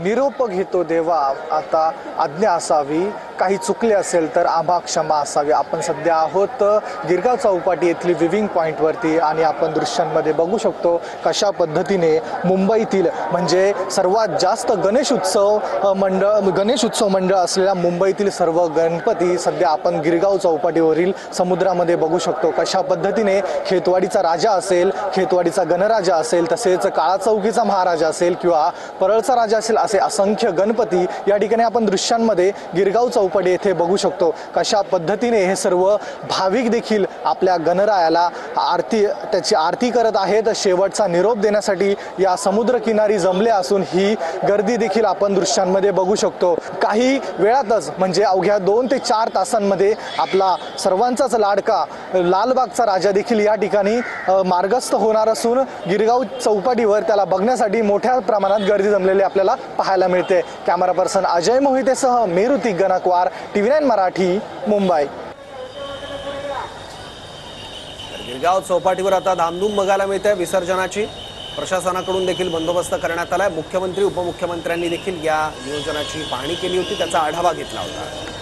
निरोप घेतो देवा, आता आज्ञा असावी, काही चुकले असेल तर आम्हा क्षमा असावी। आपण सध्या आहोत गिरगाव चौपाटी येथील विविंग पॉईंटवरती आणि आपण दृश्यांमध्ये बघू शकतो कशा पद्धतीने मुंबईतील म्हणजे सर्वात जास्त गणेश उत्सव मंडळ असलेल्या मुंबईतील सर्व गणपती सध्या आपण गिरगाव चौपाटीवरील समुद्रामध्ये बघू शकतो। कशा पद्धतीने खेतवाडीचा राजा असेल, खेतवाडीचा गणराजा असेल, तसेच काळाचौकीचा महाराजा असेल किंवा परळचा राजा असेल, असे असंख्य गणपती या ठिकाणी आपण दृश्यांमध्ये गिरगाव चौपाटी येथे बघू शकतो। कशा पद्धतीने हे सर्व भाविक देखील आपल्या गणरायाला त्याची आरती करत आहेत, शेवटचा निरोप देण्यासाठी या समुद्र किनारी जमले असून ही गर्दी देखील आपण दृश्यांमध्ये बघू शकतो। काही वेळातच म्हणजे अवघ्या 2 ते 4 तासांमध्ये आपला सर्वांचाच लाडका लालबागचा राजा देखील या ठिकाणी मार्गस्थ होणार असून गिरगाव चौपाटीवर त्याला बघण्यासाठी मोठ्या प्रमाणात गर्दी जमलेली आपल्याला पाहायला मिळते। कॅमेरा पर्सन अजय मोहितेसह मी ऋतिक गणकवार, TV9 मराठी, मुंबई। गिरगाव चौपाटीवर आता धामधूम बघायला मिळते विसर्जनाची। प्रशासनाकडून देखील बंदोबस्त करण्यात आलाय। मुख्यमंत्री उपमुख्यमंत्र्यांनी देखील या नियोजनाची पाहणी केली होती, त्याचा आढावा घेतला होता।